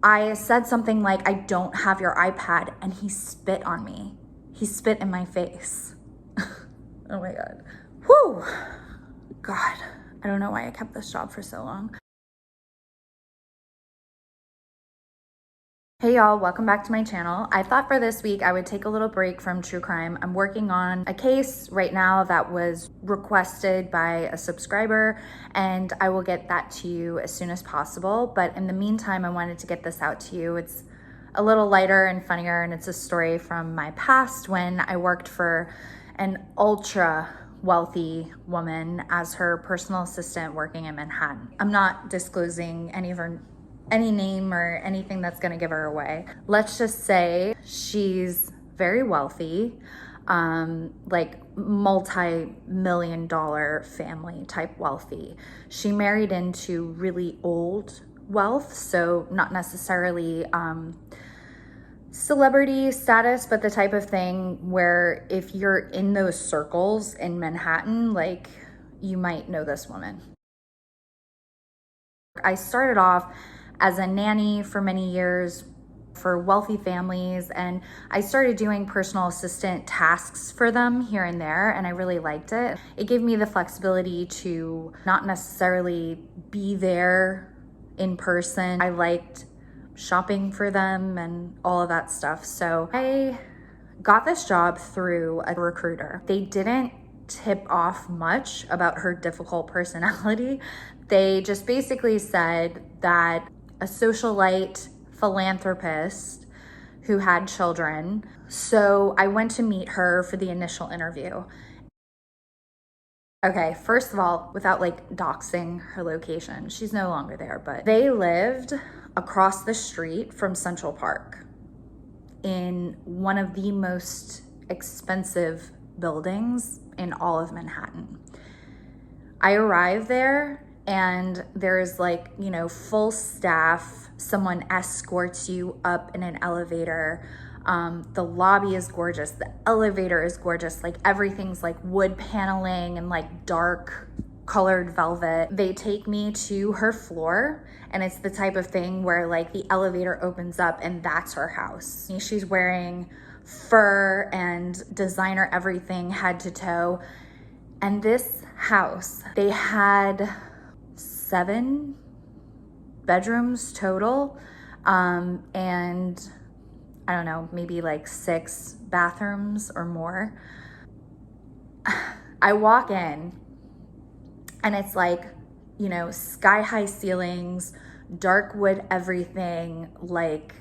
I said something like, I don't have your iPad, and he spit on me. He spit in my face. Oh my God. Whew. God, I don't know why I kept this job for so long. Hey y'all, welcome back to my channel. I thought for this week I would take a little break from true crime. I'm working on a case right now that was requested by a subscriber, and I will get that to you as soon as possible. But in the meantime, I wanted to get this out to you. It's a little lighter and funnier, and it's a story from my past when I worked for an ultra wealthy woman as her personal assistant working in Manhattan. I'm not disclosing any name or anything that's gonna give her away. Let's just say she's very wealthy, like multi-million dollar family type wealthy. She married into really old wealth, so not necessarily celebrity status, but the type of thing where if you're in those circles in Manhattan, like you might know this woman. I started off as a nanny for many years for wealthy families, and I started doing personal assistant tasks for them here and there, and I really liked it. It gave me the flexibility to not necessarily be there in person. I liked shopping for them and all of that stuff. So I got this job through a recruiter. They didn't tip off much about her difficult personality. They just basically said that a socialite philanthropist who had children. So I went to meet her for the initial interview. Okay, first of all, without like doxing her location, she's no longer there, but they lived across the street from Central Park in one of the most expensive buildings in all of Manhattan. I arrived there and there's like, you know, full staff. Someone escorts you up in an elevator. The lobby is gorgeous. The elevator is gorgeous. Like everything's like wood paneling and like dark colored velvet. They take me to her floor, and it's the type of thing where like the elevator opens up and that's her house. She's wearing fur and designer everything head to toe. And this house, they had 7 bedrooms total, and I don't know, maybe like 6 bathrooms or more. I walk in and it's like, you know, sky high ceilings, dark wood everything, like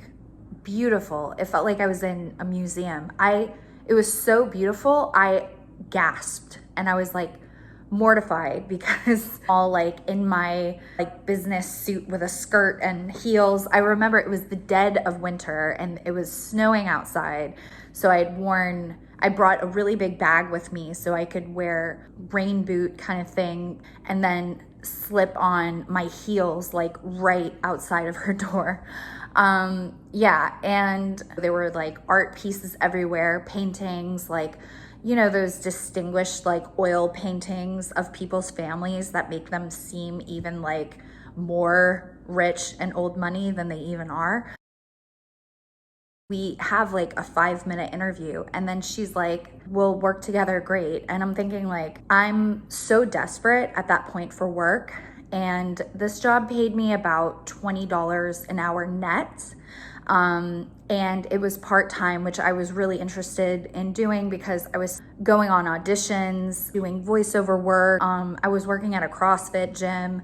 beautiful. It felt like I was in a museum. It was so beautiful. I gasped and I was like mortified because all like in my like business suit with a skirt and heels. I remember it was the dead of winter and it was snowing outside. So I brought a really big bag with me so I could wear rain boot kind of thing and then slip on my heels like right outside of her door. Yeah, and there were like art pieces everywhere, paintings, like, you know, those distinguished like oil paintings of people's families that make them seem even like more rich and old money than they even are. We have like a 5-minute interview and then she's like, we'll work together, great. And I'm thinking like, I'm so desperate at that point for work. And this job paid me about $20 an hour net. And it was part-time, which I was really interested in doing because I was going on auditions, doing voiceover work. I was working at a CrossFit gym.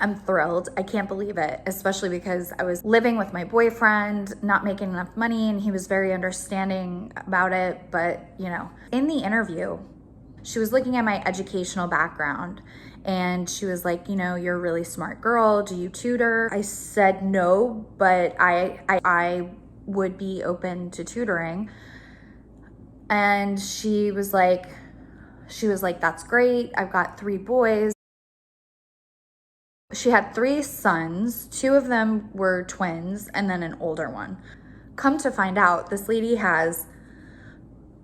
I'm thrilled. I can't believe it, especially because I was living with my boyfriend, not making enough money, and he was very understanding about it. But, you know, in the interview, she was looking at my educational background and she was like, you know, you're a really smart girl. Do you tutor? I said no, but I would be open to tutoring. And she was like, that's great. I've got 3 boys. She had 3 sons, 2 of them were twins, and then an older one. Come to find out, this lady has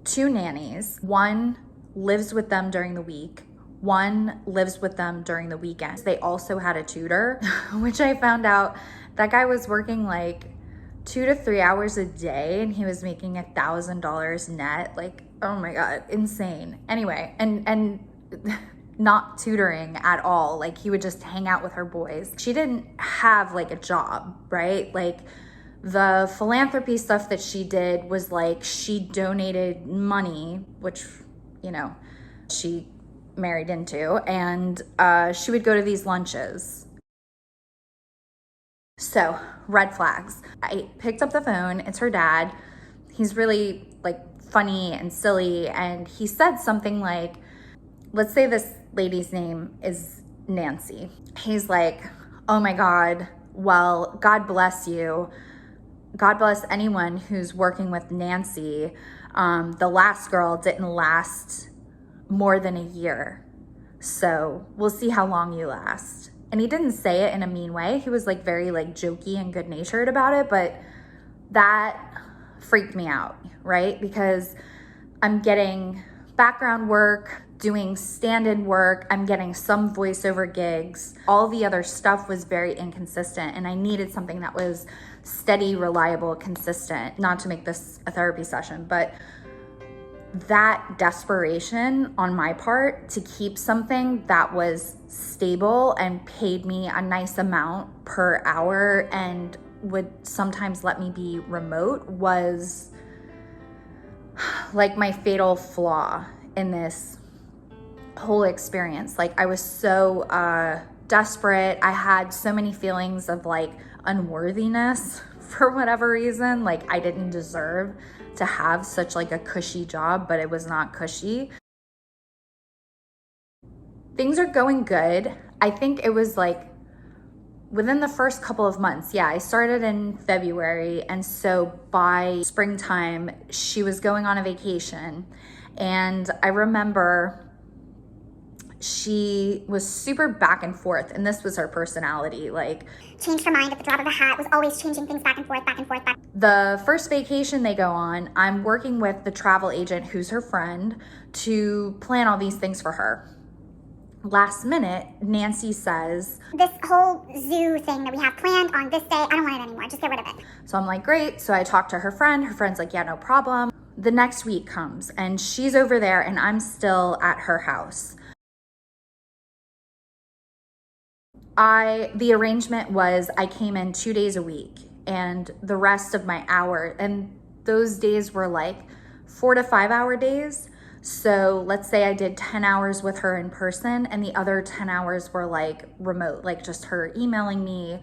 2 nannies. One lives with them during the week. One lives with them during the weekends. They also had a tutor, which I found out that guy was working like 2 to 3 hours a day and he was making $1,000 net. Like, oh my God, insane. Anyway, and not tutoring at all. Like, he would just hang out with her boys. She didn't have like a job, right? Like, the philanthropy stuff that she did was like, she donated money, which, you know, she married into, and she would go to these lunches. So, red flags. I picked up the phone. It's her dad. He's really like funny and silly, and he said something like, let's say this lady's name is Nancy. He's like, oh my God, well, God bless you. God bless anyone who's working with Nancy. The last girl didn't last more than a year. So we'll see how long you last. And he didn't say it in a mean way. He was like very like jokey and good natured about it, but that freaked me out, right? Because I'm getting background work, doing stand-in work, I'm getting some voiceover gigs. All the other stuff was very inconsistent, and I needed something that was steady, reliable, consistent. Not to make this a therapy session, but that desperation on my part to keep something that was stable and paid me a nice amount per hour and would sometimes let me be remote was like my fatal flaw in this whole experience. Like, I was so desperate. I had so many feelings of like unworthiness for whatever reason. Like, I didn't deserve to have such like a cushy job, but it was not cushy. Things are going good. I think it was like within the first couple of months. Yeah, I started in February, and so by springtime she was going on a vacation, and I remember she was super back and forth, and this was her personality. Like, changed her mind at the drop of a hat, was always changing things back and forth, back and forth, back. The first vacation they go on, I'm working with the travel agent who's her friend to plan all these things for her. Last minute, Nancy says, this whole zoo thing that we have planned on this day, I don't want it anymore, just get rid of it. So I'm like, great. So I talked to her friend's like, yeah, no problem. The next week comes and she's over there and I'm still at her house. The arrangement was I came in 2 days a week, and the rest of my hour, and those days were like 4 to 5 hour days. So let's say I did 10 hours with her in person, and the other 10 hours were like remote, like just her emailing me.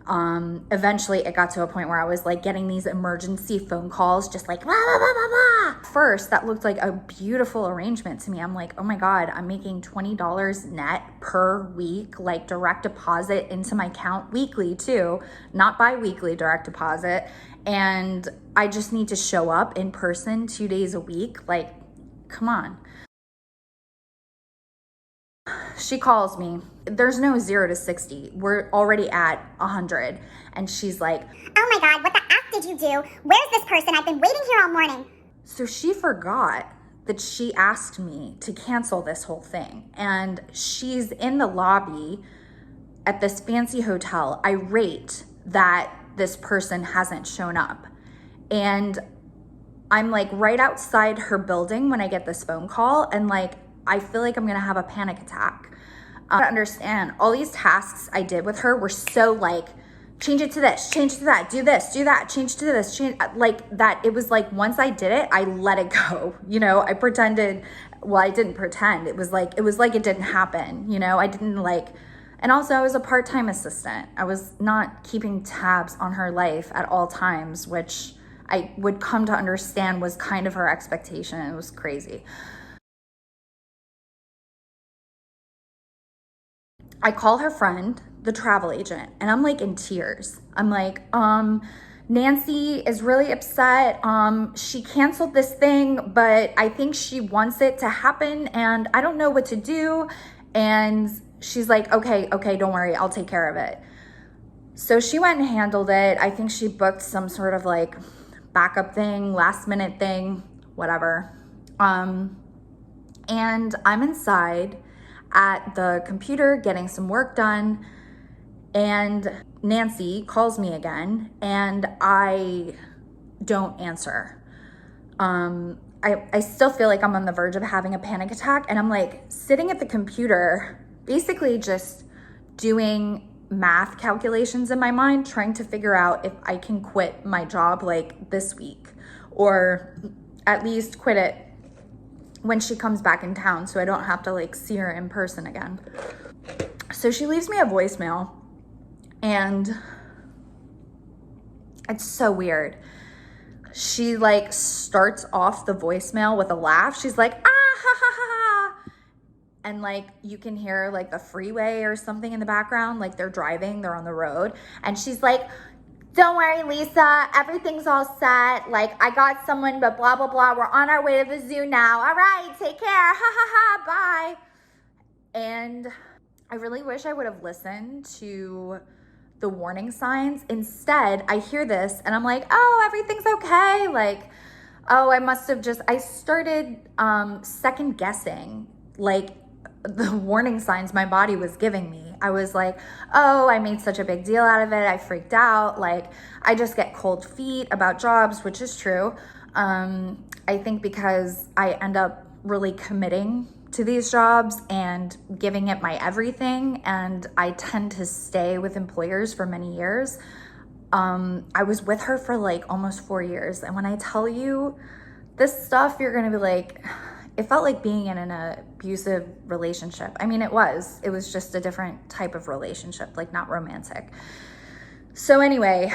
Eventually it got to a point where I was like getting these emergency phone calls, just like blah, blah, blah, blah, blah. First, that looked like a beautiful arrangement to me. I'm like, oh my God, I'm making $20 net per week, like direct deposit into my account weekly too, not bi-weekly direct deposit. And I just need to show up in person 2 days a week. Like, come on. She calls me. There's no 0 to 60. We're already at 100. And she's like, oh my God, what the F did you do? Where's this person? I've been waiting here all morning. So she forgot that she asked me to cancel this whole thing. And she's in the lobby at this fancy hotel, irate that this person hasn't shown up. And I'm like right outside her building when I get this phone call, and like, I feel like I'm gonna have a panic attack. I don't understand. All these tasks I did with her were so like, change it to this, change it to that, do this, do that, change to this, change, like that. It was like, once I did it, I let it go. You know, I pretended, well, I didn't pretend. It was like it didn't happen. You know, I didn't like, and also I was a part-time assistant. I was not keeping tabs on her life at all times, which I would come to understand was kind of her expectation. It was crazy. I call her friend, the travel agent, and I'm like in tears. I'm like, Nancy is really upset. She canceled this thing, but I think she wants it to happen and I don't know what to do. And she's like, okay, don't worry, I'll take care of it. So she went and handled it. I think she booked some sort of like backup thing, last minute thing, whatever. And I'm inside. at the computer getting some work done, and Nancy calls me again, and I don't answer. I still feel like I'm on the verge of having a panic attack, and I'm like sitting at the computer, basically just doing math calculations in my mind, trying to figure out if I can quit my job like this week, or at least quit it when she comes back in town so I don't have to like see her in person again. So she leaves me a voicemail, and it's so weird. She like starts off the voicemail with a laugh. She's like, ah, ha, ha, ha, ha. And like you can hear like the freeway or something in the background, like they're driving, they're on the road. And she's like, don't worry, Lisa, everything's all set. Like I got someone, but blah, blah, blah. We're on our way to the zoo now. All right, take care. Ha, ha, ha, bye. And I really wish I would have listened to the warning signs. Instead, I hear this and I'm like, oh, everything's okay. Like, oh, I started second guessing like the warning signs my body was giving me. I was like, oh, I made such a big deal out of it. I freaked out. Like, I just get cold feet about jobs, which is true. I think because I end up really committing to these jobs and giving it my everything, and I tend to stay with employers for many years. I was with her for like almost 4 years, and when I tell you this stuff, you're gonna be like, it felt like being in an abusive relationship. I mean, it was just a different type of relationship, like not romantic. So anyway,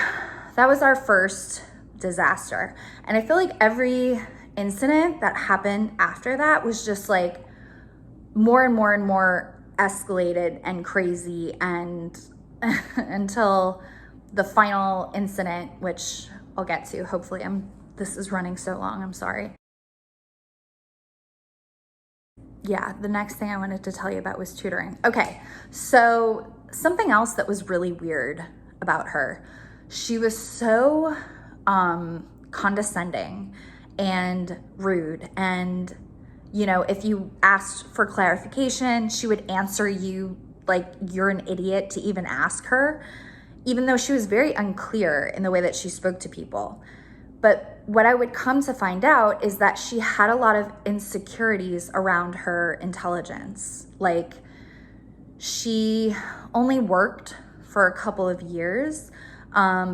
that was our first disaster. And I feel like every incident that happened after that was just like more and more and more escalated and crazy, and until the final incident, which I'll get to. Hopefully, this is running so long, I'm sorry. Yeah, the next thing I wanted to tell you about was tutoring. Okay, so something else that was really weird about her, she was so condescending and rude, and you know, if you asked for clarification, she would answer you like you're an idiot to even ask her, even though she was very unclear in the way that she spoke to people. But what I would come to find out is that she had a lot of insecurities around her intelligence. Like, she only worked for a couple of years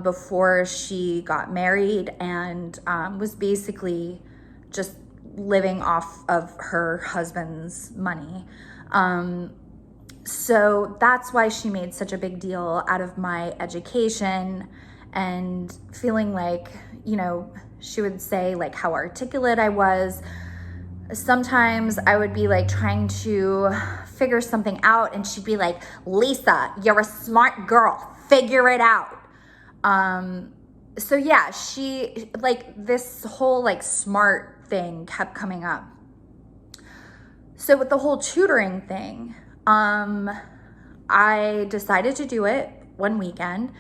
before she got married, and was basically just living off of her husband's money. So that's why she made such a big deal out of my education, and feeling like, you know, she would say like how articulate I was. Sometimes I would be like trying to figure something out, and she'd be like, Lisa, you're a smart girl, figure it out. So yeah, she like this whole like smart thing kept coming up. So with the whole tutoring thing, I decided to do it one weekend.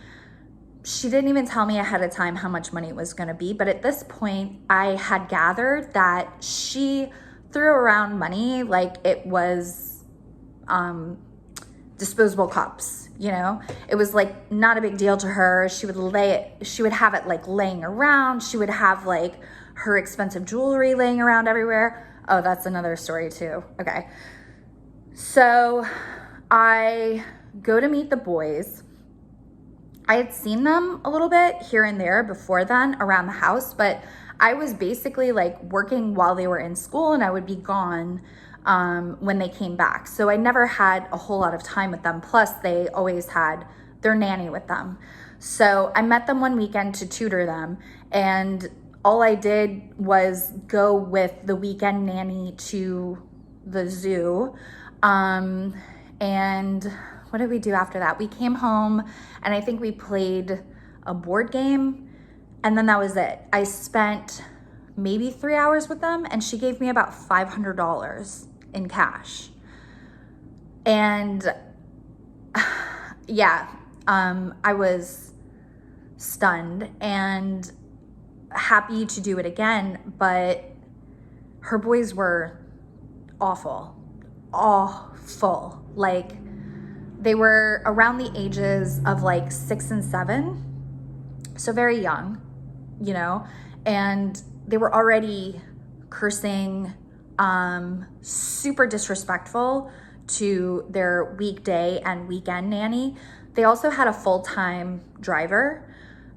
She didn't even tell me ahead of time how much money it was going to be. But at this point, I had gathered that she threw around money like it was disposable cups, you know? It was like not a big deal to her. She would have it like laying around. She would have like her expensive jewelry laying around everywhere. Oh, that's another story too. Okay. So I go to meet the boys. I had seen them a little bit here and there before then around the house, but I was basically like working while they were in school, and I would be gone when they came back. So I never had a whole lot of time with them. Plus, they always had their nanny with them. So I met them one weekend to tutor them, and all I did was go with the weekend nanny to the zoo. And what did we do after that? We came home, and I think we played a board game, and then that was it. I spent maybe 3 hours with them, and she gave me about $500 in cash. And yeah, I was stunned and happy to do it again, but her boys were awful, awful. Like, they were around the ages of like 6 and 7, so very young, you know, and they were already cursing, super disrespectful to their weekday and weekend nanny. They also had a full-time driver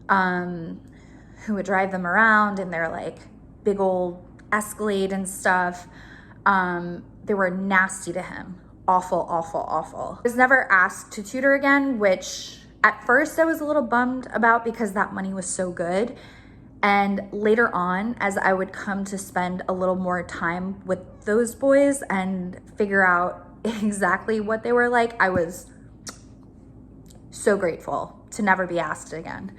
who would drive them around in their like big old Escalade and stuff. They were nasty to him. Awful, awful, awful. I was never asked to tutor again, which at first I was a little bummed about because that money was so good. And later on, as I would come to spend a little more time with those boys and figure out exactly what they were like, I was so grateful to never be asked again.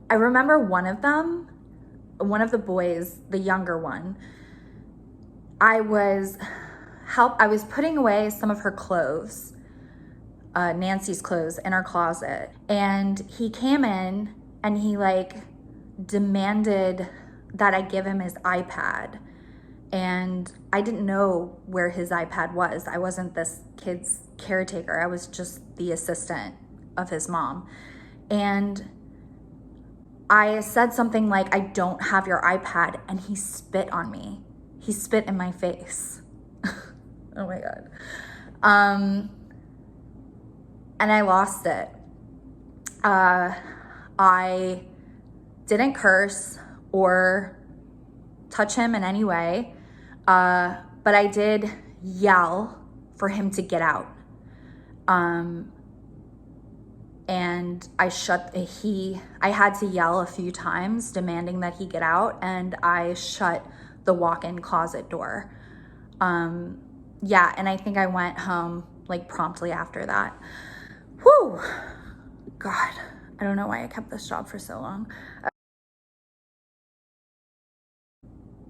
I remember one of the boys, the younger one, I was putting away some of her clothes, Nancy's clothes, in her closet, and he came in and he like demanded that I give him his iPad. And I didn't know where his iPad was. I wasn't this kid's caretaker. I was just the assistant of his mom. And I said something like, "I don't have your iPad," and he spit on me. He spit in my face. Oh my God. And I lost it. I didn't curse or touch him in any way, but I did yell for him to get out. And I had to yell a few times demanding that he get out, and I shut the walk-in closet door. Yeah, and I think I went home like promptly after that. Whew, God, I don't know why I kept this job for so long.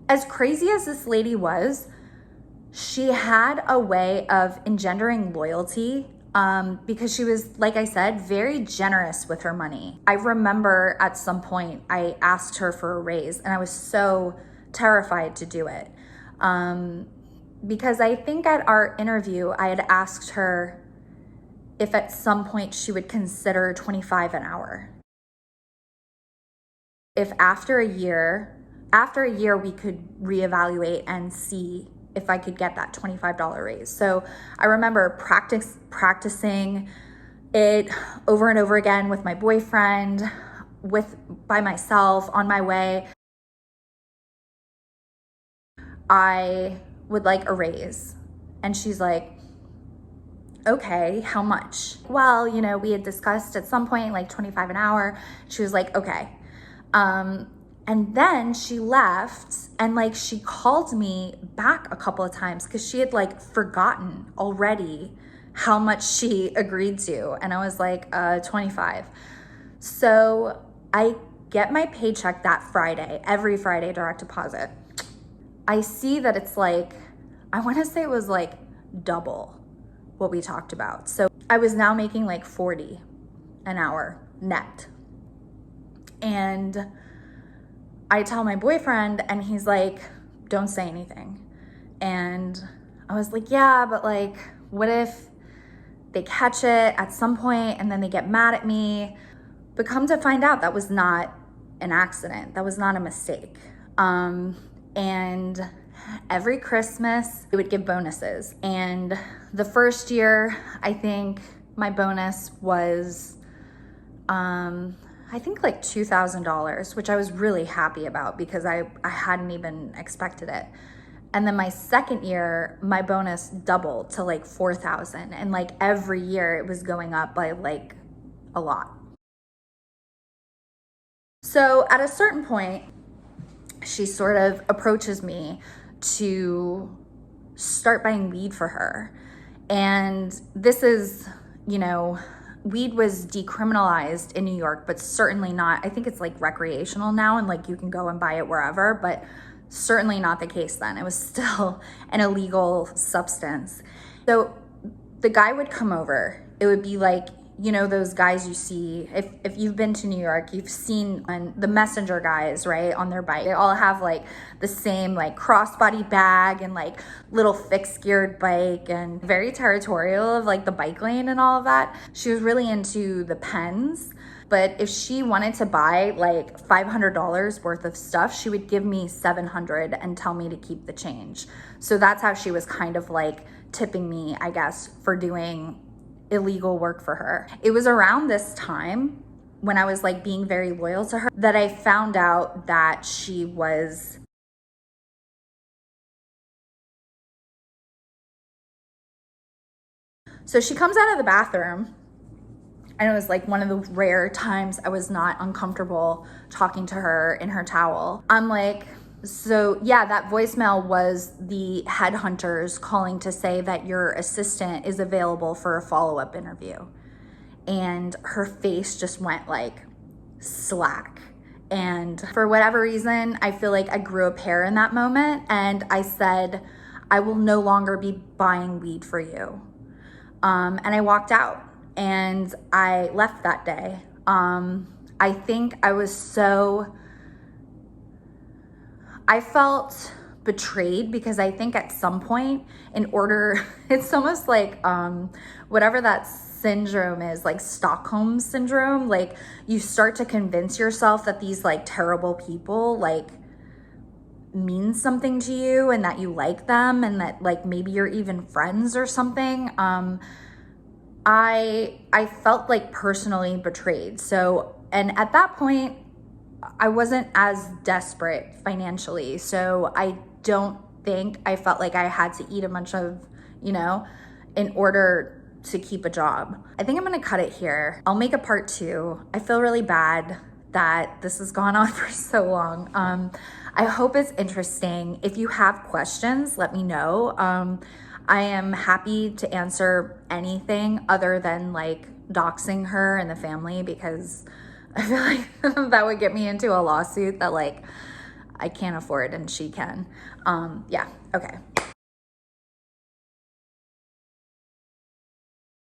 As crazy as this lady was, she had a way of engendering loyalty, because she was, like I said, very generous with her money. I remember at some point I asked her for a raise, and I was so terrified to do it, because I think at our interview I had asked her if at some point she would consider $25 an hour. If after a year we could reevaluate and see if I could get that $25 raise. So I remember practicing it over and over again with my boyfriend, by myself, on my way. I would like a raise, and she's like, "Okay, how much?" Well, you know, we had discussed at some point like $25 an hour. She was like, "Okay." And then she left, and like she called me back a couple of times because she had like forgotten already how much she agreed to. And I was like, 25. So I get my paycheck that Friday, every Friday, direct deposit. I see that it's like, I want to say it was like double what we talked about. So I was now making like 40 an hour net. And I tell my boyfriend, and he's like, "Don't say anything." And I was like, "Yeah, but like, what if they catch it at some point and then they get mad at me?" But come to find out, that was not an accident. That was not a mistake. And every Christmas, we would give bonuses. And the first year, I think my bonus was, I think like $2,000, which I was really happy about because I hadn't even expected it. And then my second year, my bonus doubled to like 4,000. And like every year it was going up by like a lot. So at a certain point, she sort of approaches me to start buying weed for her. And this is, you know, weed was decriminalized in New York, but certainly not, I think it's like recreational now, and like you can go and buy it wherever, but certainly not the case then. It was still an illegal substance. So the guy would come over. It would be like you know, those guys you see, if you've been to New York, you've seen the messenger guys, right, on their bike. They all have like the same like crossbody bag and like little fixed geared bike, and very territorial of like the bike lane and all of that. She was really into the pens. But if she wanted to buy like $500 worth of stuff, she would give me $700 and tell me to keep the change. So that's how she was kind of like tipping me, I guess, for doing illegal work for her. It was around this time when I was like being very loyal to her that I found out that she was so she comes out of the bathroom, and it was like one of the rare times I was not uncomfortable talking to her in her towel. I'm like, so yeah, that voicemail was the headhunters calling to say that your assistant is available for a follow-up interview. And her face just went like slack. And for whatever reason, I feel like I grew a pair in that moment. And I said, I will no longer be buying weed for you. And I walked out. And I left that day. I think I felt betrayed, because I think at some point, it's almost like whatever that syndrome is, like Stockholm syndrome, like you start to convince yourself that these like terrible people like mean something to you, and that you like them, and that like maybe you're even friends or something. I felt like personally betrayed. So, and at that point, I wasn't as desperate financially. So I don't think I felt like I had to eat a bunch of, you know, in order to keep a job. I think I'm gonna cut it here. I'll make a part 2. I feel really bad that this has gone on for so long. I hope it's interesting. If you have questions, let me know. I am happy to answer anything other than like doxing her and the family, because I feel like that would get me into a lawsuit that like I can't afford and she can. Yeah, okay.